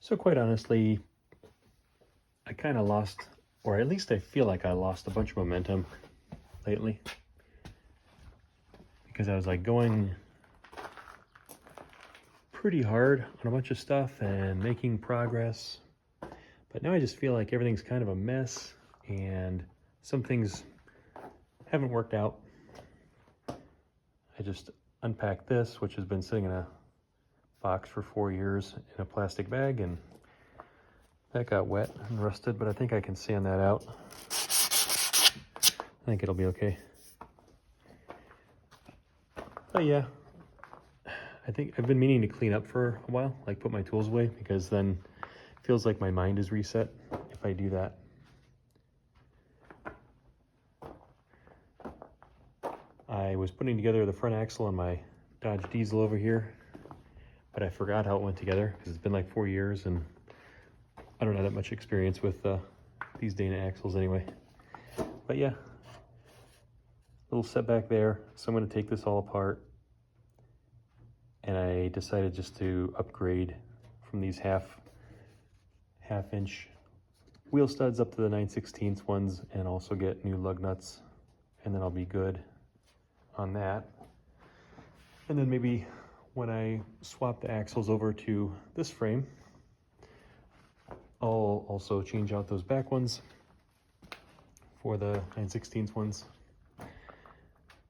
So quite honestly, I kind of lost, or at least I feel like I lost a bunch of momentum lately because I was like going pretty hard on a bunch of stuff and making progress. But now I just feel like everything's kind of a mess and some things haven't worked out. I just unpacked this, which has been sitting in a box for 4 years in a plastic bag, and that got wet and rusted, but I think I can sand that out. I think it'll be okay. But yeah, I think I've been meaning to clean up for a while, like put my tools away, because then it feels like my mind is reset if I do that. I was putting together the front axle on my Dodge Diesel over here, but I forgot how it went together because it's been like 4 years and I don't have that much experience with these Dana axles anyway. But yeah, little setback there. So I'm going to take this all apart, and I decided just to upgrade from these half inch wheel studs up to the 9/16 ones, and also get new lug nuts, and then I'll be good on that. And then maybe when I swap the axles over to this frame, I'll also change out those back ones for the 9/16 ones.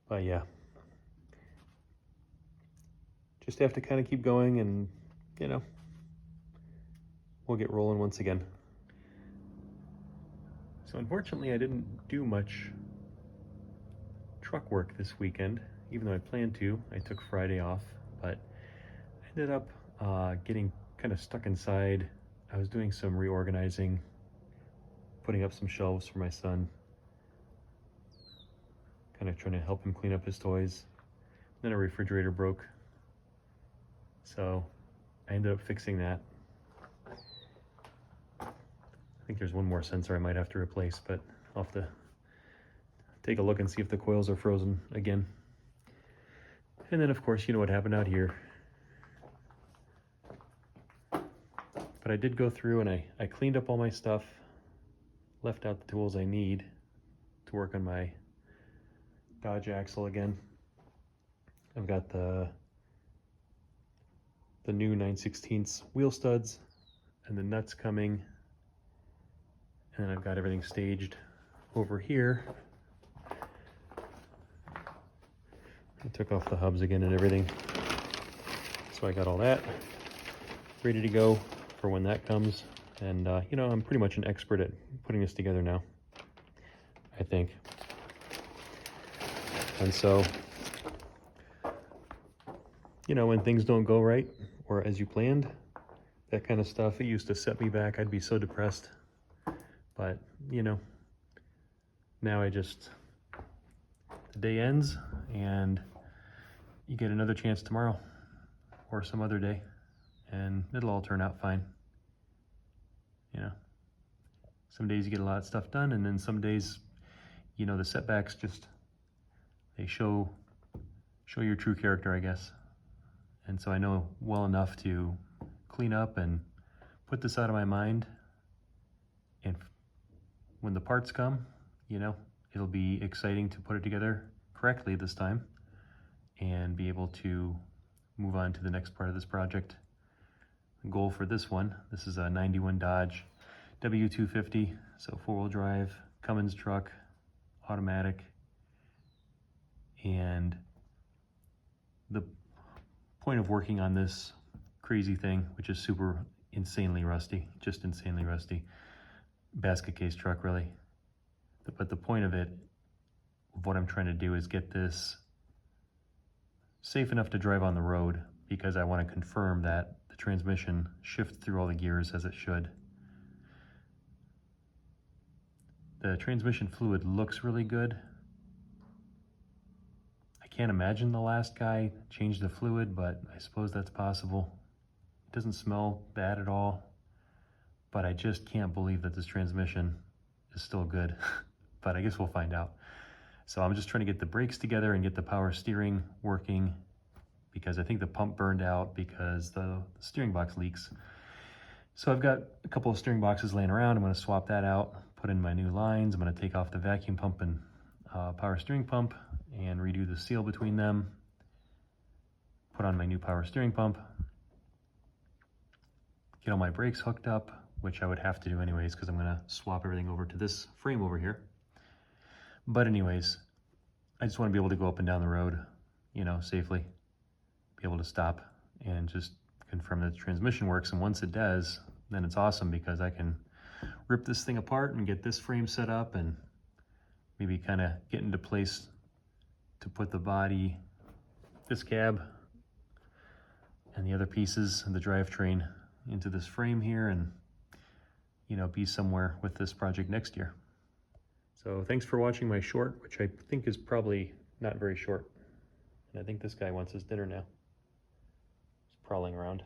But yeah, just have to kind of keep going, and we'll get rolling once again. So unfortunately I didn't do much truck work this weekend, even though I planned to. I took Friday off, but I ended up getting kind of stuck inside. I was doing some reorganizing, putting up some shelves for my son, kind of trying to help him clean up his toys. Then a refrigerator broke, so I ended up fixing that. I think there's one more sensor I might have to replace, but I'll have to take a look and see if the coils are frozen again. And then of course, you know what happened out here. But I did go through and I cleaned up all my stuff, left out the tools I need to work on my Dodge axle again. I've got the new 9/16 wheel studs and the nuts coming. And then I've got everything staged over here. I took off the hubs again and everything. So I got all that ready to go for when that comes. And I'm pretty much an expert at putting this together now, I think. And so, when things don't go right or as you planned, that kind of stuff, it used to set me back. I'd be so depressed. But, now the day ends and you get another chance tomorrow or some other day, and it'll all turn out fine. Some days you get a lot of stuff done, and then some days, the setbacks they show your true character, I guess. And so I know well enough to clean up and put this out of my mind. And when the parts come, it'll be exciting to put it together correctly this time and be able to move on to the next part of this project. The goal for this one, this is a 91 Dodge W250, so 4-wheel drive, Cummins truck, automatic. And the point of working on this crazy thing, which is insanely rusty, just insanely rusty, basket case truck really. But the point of what I'm trying to do is get this safe enough to drive on the road, because I want to confirm that the transmission shifts through all the gears as it should. The transmission fluid looks really good. I can't imagine the last guy changed the fluid, but I suppose that's possible. It doesn't smell bad at all, but I just can't believe that this transmission is still good. But I guess we'll find out. So I'm just trying to get the brakes together and get the power steering working, because I think the pump burned out because the steering box leaks. So I've got a couple of steering boxes laying around. I'm going to swap that out, put in my new lines. I'm going to take off the vacuum pump and power steering pump and redo the seal between them. Put on my new power steering pump. Get all my brakes hooked up, which I would have to do anyways because I'm going to swap everything over to this frame over here. But anyways, I just want to be able to go up and down the road, you know, safely, be able to stop and just confirm that the transmission works. And once it does, then it's awesome because I can rip this thing apart and get this frame set up and maybe kind of get into place to put the body, this cab, and the other pieces of the drivetrain into this frame here and, you know, be somewhere with this project next year. So thanks for watching my short, which I think is probably not very short. And I think this guy wants his dinner now. He's prowling around.